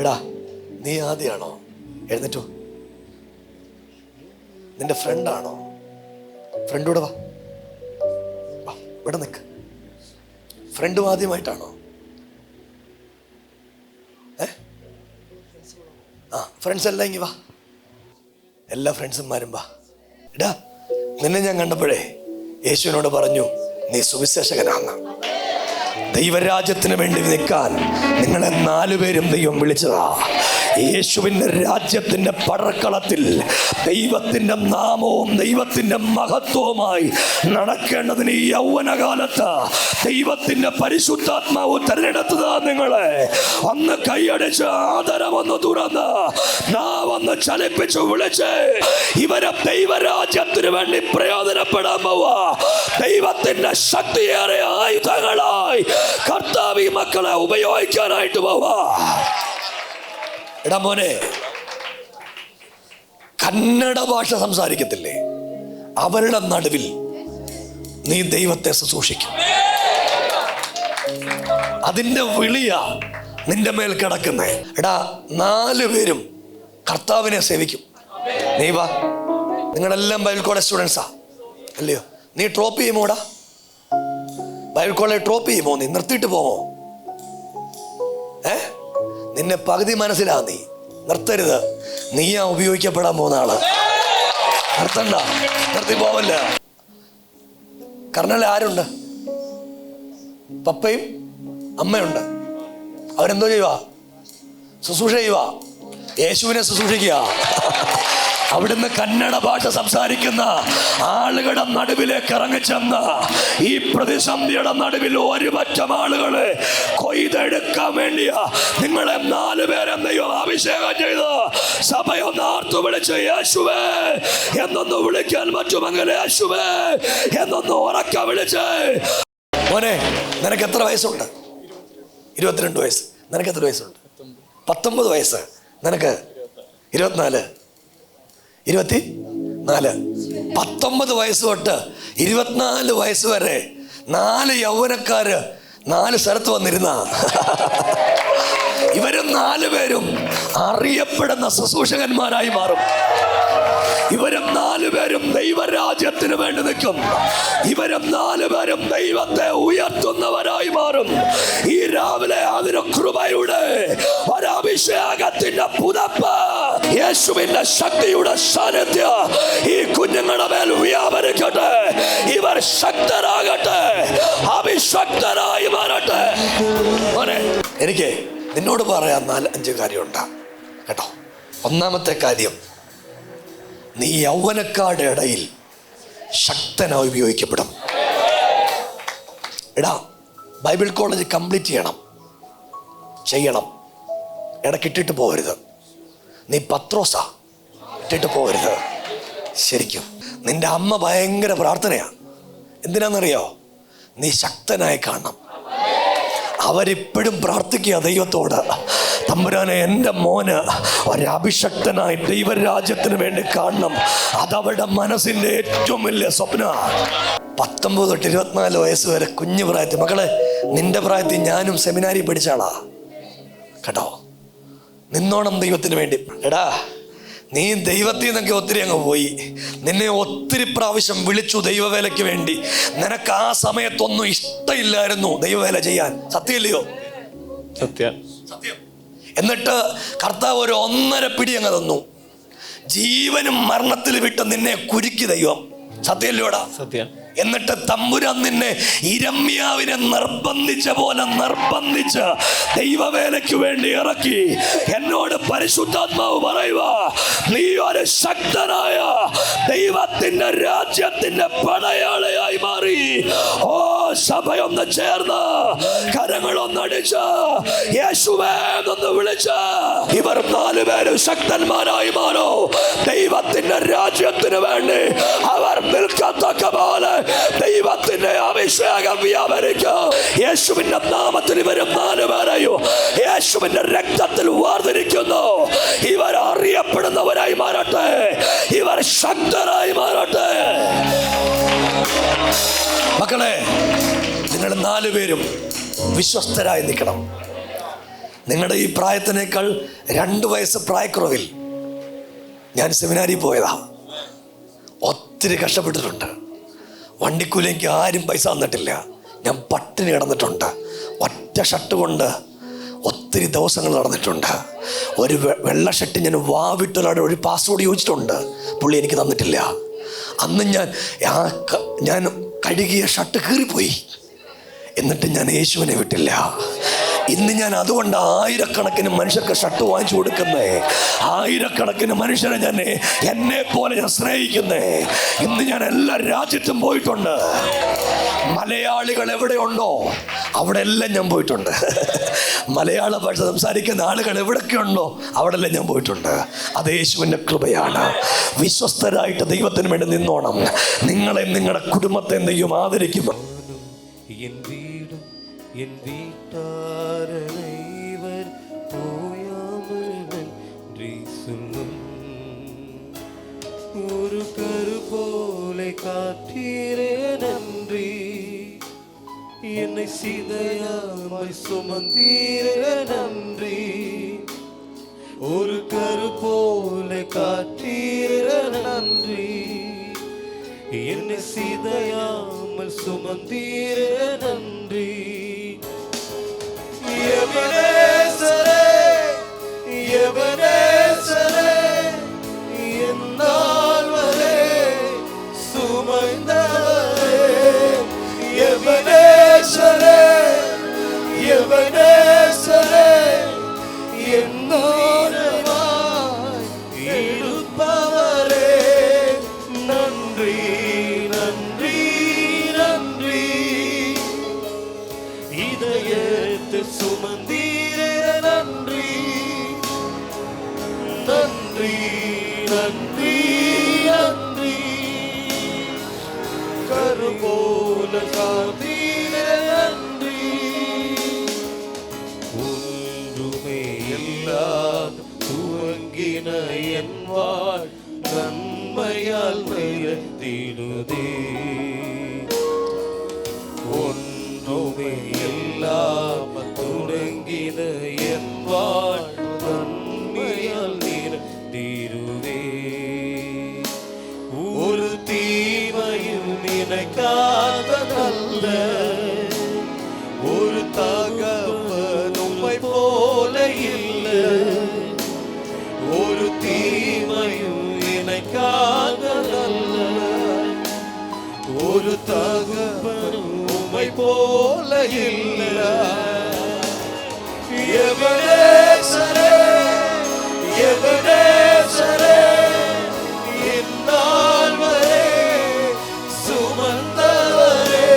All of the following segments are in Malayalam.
എടാ, നീ ആദ്യമാണോ? എഴുന്നേറ്റോ. നിന്റെ ഫ്രണ്ടാണോ? ഫ്രണ്ടൂടെ വാ, ഇവിടെ നിൽക്ക്. ഫ്രണ്ടും ആദ്യമായിട്ടാണോ? ഫ്രണ്ട്സ് എല്ലാം ഇങ്ങി വാ, എല്ലാ ഫ്രണ്ട്സുമാരും വാ. എടാ, നിന്നെ ഞാൻ കണ്ടപ്പോഴേ യേശുവിനോട് പറഞ്ഞു, നീ സുവിശേഷകനാണ്. ദൈവരാജ്യത്തിന് വേണ്ടി നിൽക്കാൻ നിങ്ങളെ 4 പേരും ദൈവം വിളിച്ചതാ. യേശുവിൻ്റെ രാജ്യത്തിൻ്റെ പടക്കളത്തിൽ ദൈവത്തിൻ്റെ നാമവും ദൈവത്തിൻ്റെ മഹത്വവുമായി നടക്കേണ്ടതിന് ഈ യൗവനകാലത്ത് ദൈവത്തിൻ്റെ പരിശുദ്ധാത്മാവ് തെരഞ്ഞെടുത്തതാ നിങ്ങളെ. ഒന്ന് കൈയടിച്ച് ആദരവൊന്ന് തുറന്ന് നാവൊന്ന് ചലിപ്പിച്ച് വിളിച്ച് ഇവരെ ദൈവരാജ്യത്തിന് വേണ്ടി പ്രയോജനപ്പെടാൻ പോവാ. ദൈവത്തിൻ്റെ ശക്തിയേറെ ആയുധങ്ങളായി കർത്താവ് ഈ മക്കളെ ഉപയോഗിക്കാനായിട്ട് പോവാ. എടാ മോനെ, കന്നഡ ഭാഷ സംസാരിക്കത്തില്ലേ? അവരുടെ നടുവിൽ നീ ദൈവത്തെ ശുശ്രൂഷിക്കും. അതിന്റെ വിളിയാ നിന്റെ മേൽ കിടക്കുന്നേ. എടാ, 4 പേരും കർത്താവിനെ സേവിക്കും. നീ വാ, നിങ്ങളെല്ലാം ബൈബിൾ കോളേജ് സ്റ്റുഡൻസാ അല്ലയോ? നീ ഡ്രോപ്പ് ചെയ്യുമോടാ? ബൈബിൾ കോളേജ് ഡ്രോപ്പ് ചെയ്യുമോ? നീ നിർത്തിയിട്ട് പോമോ? നിന്നെ പകുതി മനസ്സിലാ. നീ നിർത്തരുത്. നീയാ ഉപയോഗിക്കപ്പെടാൻ പോകുന്ന ആള്. നിർത്തണ്ട, നിർത്തി പോവല്ല. കർണൽ ആരുണ്ട്? പപ്പയും അമ്മയുണ്ട്. അവരെന്തോ ചെയ്യുക? ശുശ്രൂഷ ചെയ്യുക. യേശുവിനെ ശുശ്രൂഷിക്കുക. അവിടുന്ന് കന്നഡ ഭാഷ സംസാരിക്കുന്ന ആളുകളുടെ നടുവിലേക്ക് ഇറങ്ങിച്ചെന്ന് ഈ പ്രതിസന്ധിയുടെ നടുവിൽ ഒരു പറ്റം ആളുകളെ കൊയ്തെടുക്കാൻ വേണ്ടിയാ നിങ്ങളെ 4 പേരെ ദൈവം അഭിഷേകം ചെയ്ത് സഭയൊന്ന് ആർത്തു വിളിച്ച് യേശുവേ എന്നൊന്ന് വിളിക്കാൻ പറ്റുമെങ്കിൽ യേശുവേ എന്നൊന്ന് ഉറക്ക വിളിച്ച്. മോനെ, നിനക്ക് എത്ര വയസ്സുണ്ട്? 22 വയസ്സ്. നിനക്ക് എത്ര വയസ്സുണ്ട്? 19 വയസ്സ്. നിനക്ക് 24. 19 വയസ്സ് തൊട്ട് 24 വയസ്സ് വരെ 4 യൗവനക്കാര് 4 സ്ഥലത്ത് വന്നിരുന്ന ഇവരും 4 പേരും അറിയപ്പെടുന്ന ശുശ്രൂഷകന്മാരായി മാറും. ഇവരും 4 പേരും ദൈവരാജ്യത്തിന് വേണ്ടി നിൽക്കും. ഇവരും 4 പേരും ദൈവത്തെ ഉയർത്തുന്നവരായി മാറും. ഈ രാവിലെ അതിന് കൃപയുടെ ഒരഭിഷേകത്തിന്റെ പുതപ്പ്, യേശുവിന്റെ ശക്തിയുടെ സാന്നിധ്യം ഈ കുഞ്ഞുങ്ങളുടെ മേൽ വ്യാപരിക്കട്ടെ. ഇവർ ശക്തരാകട്ടെ, അഭിഷക്തരായി മാറട്ടെ. എനിക്ക് നിന്നോട് പറയാൻ 4-5 കാര്യമുണ്ട് കേട്ടോ. ഒന്നാമത്തെ കാര്യം, നീ യൗവനക്കാരുടെ ഇടയിൽ ശക്തനായി ഉപയോഗിക്കപ്പെടും. എടാ, ബൈബിൾ കോളേജ് കംപ്ലീറ്റ് ചെയ്യണം. ഇടയ്ക്കിട്ടിട്ട് പോകരുത്. നീ പത്രോസാ, ഇട്ടിട്ട് പോകരുത്. ശരിക്കും നിന്റെ അമ്മ ഭയങ്കര പ്രാർത്ഥനയാ. എന്തിനാണെന്നറിയോ? നീ ശക്തനായി കാണണം. അവരിപ്പോഴും പ്രാർത്ഥിക്കുക ദൈവത്തോട്, തമ്പുരാനെ എൻ്റെ മോന് ഒരഭിഷക്തനായി ദൈവരാജ്യത്തിന് വേണ്ടി കാണണം. അതവരുടെ മനസ്സിൻ്റെ ഏറ്റവും വലിയ സ്വപ്ന. 19 തൊട്ട് 24 വയസ്സ് വരെ കുഞ്ഞു പ്രായത്തിൽ, മക്കളെ നിന്റെ പ്രായത്തിൽ ഞാനും സെമിനാരി പഠിച്ചാളാ കേട്ടോ. നിന്നോണം ദൈവത്തിന് വേണ്ടി. എടാ, നീ ദൈവത്തിൽ നിന്നൊക്കെ ഒത്തിരി അങ്ങ് പോയി. നിന്നെ ഒത്തിരി പ്രാവശ്യം വിളിച്ചു ദൈവവേലയ്ക്ക് വേണ്ടി. നിനക്ക് ആ സമയത്തൊന്നും ഇഷ്ടമില്ലായിരുന്നു ദൈവവേല ചെയ്യാൻ. സത്യമില്ലയോ? സത്യം. എന്നിട്ട് കർത്താവ് ഒരു 1.5 പിടി അങ്ങ് തന്നു. ജീവനും മരണത്തിൽ വിട്ട് നിന്നെ കുരുക്കി ദൈവം. സത്യമില്ലോടാ? സത്യം. എന്നിട്ട് തമ്പുരാൻ നിന്നെ ഇരമ്യാവിനെ നിർബന്ധിച്ച പോലെ നിർബന്ധിച്ച് ദൈവവേലയ്ക്ക് വേണ്ടി ഇറക്കി. എന്നോട് പരിശുദ്ധാത്മാവ് പറയുക, നീ ഒരു ശക്തനായ ദൈവത്തിന്റെ രാജ്യത്തിന്റെ പടയാളിയായി മാറി. ഓ, സഭയൊന്ന് ചേർന്ന് കരങ്ങളൊന്നടിച്ച് യേശുവേ എന്നൊന്ന് വിളിച്ച് ഇവർ 4 പേരും ശക്തന്മാരായി മാറോ. ദൈവത്തിന്റെ രാജ്യത്തിന് വേണ്ടി അവർ നിൽക്കത്തക്ക പോലെ ദൈവത്തിന്റെ അഭിഷേകം വ്യാപരിക്കും. യേശുവിന്റെ നാമത്തിൽ ഇവരും 4 പേരെയും യേശുവിന്റെ രക്തത്തിൽ വേർതിരിക്കുന്നു. ഇവർ അറിയപ്പെടുന്നവരായി മാറട്ടെ. ഇവർ ശക്തരായി മാറട്ടെ. മക്കളെ, നിങ്ങൾ 4 പേരും വിശ്വസ്തരായി നിൽക്കണം. നിങ്ങളുടെ ഈ പ്രായത്തിനേക്കാൾ 2 വയസ്സ് പ്രായക്കുറവിൽ ഞാൻ സെമിനാരിൽ പോയതാ. ഒത്തിരി കഷ്ടപ്പെട്ടിട്ടുണ്ട്. വണ്ടിക്കൂലി എനിക്ക് ആരും പൈസ തന്നിട്ടില്ല. ഞാൻ പട്ടിണി കിടന്നിട്ടുണ്ട്. ഒറ്റ ഷർട്ട് കൊണ്ട് ഒത്തിരി ദിവസങ്ങൾ നടന്നിട്ടുണ്ട്. ഒരു വെള്ള ഷർട്ട് ഞാൻ വാവിട്ടൊരാടെ ഒരു പാസ്പോർട്ട് ചോദിച്ചിട്ടുണ്ട്, പുള്ളി എനിക്ക് തന്നിട്ടില്ല. അന്ന് ഞാൻ കഴുകിയ ഷർട്ട് കീറിപ്പോയി. എന്നിട്ട് ഞാൻ യേശുവിനെ വിട്ടില്ല. ഇന്ന് ഞാൻ അതുകൊണ്ട് ആയിരക്കണക്കിന് മനുഷ്യർക്ക് ഷർട്ട് വാങ്ങിച്ചു കൊടുക്കുന്നേ. ആയിരക്കണക്കിന് മനുഷ്യരെ എന്നെ പോലെ ഞാൻ സ്നേഹിക്കുന്നേ. ഇന്ന് ഞാൻ എല്ലാ രാജ്യത്തും പോയിട്ടുണ്ട്. മലയാളികൾ എവിടെയുണ്ടോ അവിടെ എല്ലാം ഞാൻ പോയിട്ടുണ്ട്. മലയാള ഭാഷ സംസാരിക്കുന്ന ആളുകൾ എവിടെയൊക്കെ ഉണ്ടോ അവിടെല്ലാം ഞാൻ പോയിട്ടുണ്ട്. അത് യേശുവിൻ്റെ കൃപയാണ്. വിശ്വസ്തരായിട്ട് ദൈവത്തിന് വേണ്ടി നിന്നോണം. നിങ്ങളെയും നിങ്ങളുടെ കുടുംബത്തെയും ദൈവം ആദരിക്കും. என் வீட்டாரனைவர் போயாமல் நன்றி சொல்லும். ஒரு கரு போலை காற்றீரே நன்றி, என்னை சிதையாமல் சுமந்தீரே நன்றி. ஒரு கரு போலை காற்றீரே நன்றி, என்னை சிதையாமல் சுமந்தீரே நன்றி. எபனேசரே எபனேசரே என்னால் வரை சுமந்தவரே. எபனேசரே எபனேசரே என்னோடமாய் இருப்பவரே. நன்றி நன்றி நன்றி. இதயத்தை சுமந்தீரே நன்றி. நன்றி நன்றி நன்றி. கரு போல காத்தீரே நன்றி. ஒன்றுமே இல்லாத துவங்கின என் வாழ் நன்மையால் நிறுத்திடுதே. ஒன்றுமே இல்லாமல் தொடங்கின என் வாழ் நன்மையால் நிறுத்திடுதே. ஒரு தீமையும் நினைக்காததல்ல, ஒரு தகவல் உம்மை போல இல்லை. ஒரு தீமையும் நினைக்காததல்ல, ஒரு தகவல் உம்மை போல இல்லை. எபனேசரே எபனேசரே என்னால் வரை சுமந்தவரே.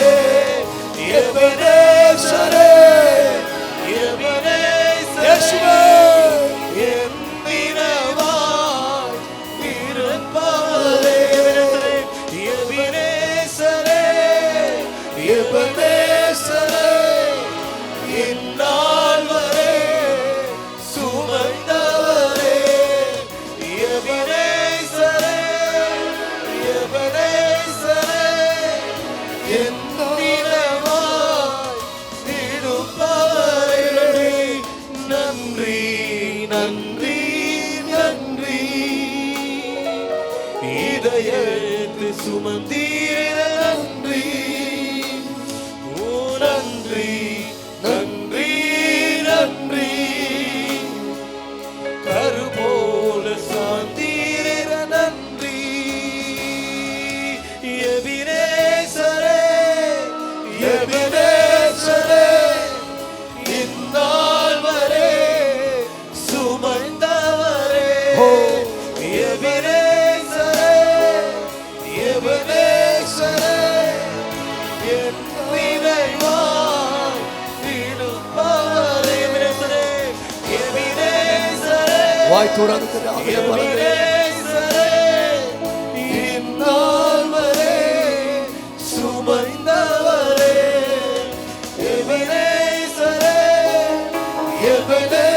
எபனேசரே எபனேசரே என்னிடமாய் இருப்பவரே. எபனேசரே எபனேசரே என்னால் வரை சுமந்தவரே. எபனேசரே எபனேசரே என்னிடமாய் இருப்பவரே. நன்றி நன்றி நன்றி. இதயத்தை சுமந்தீரே நன்றி. ஓ நன்றி நன்றி நன்றி. கரு போல சாந்தீரே நன்றி. எபினேசரே எபினேசரே இந்நாள் வரை சுமந்தவரே. எபினேசரே எபினேசரே என் நினைவாய் இருப்பவரே. எபினேசரே எபினேசரே வாய் தொடர்ந்து எபினேசரே இந்நாள் வரை சுமந்தவரே. எபினேசரே எபினேசரே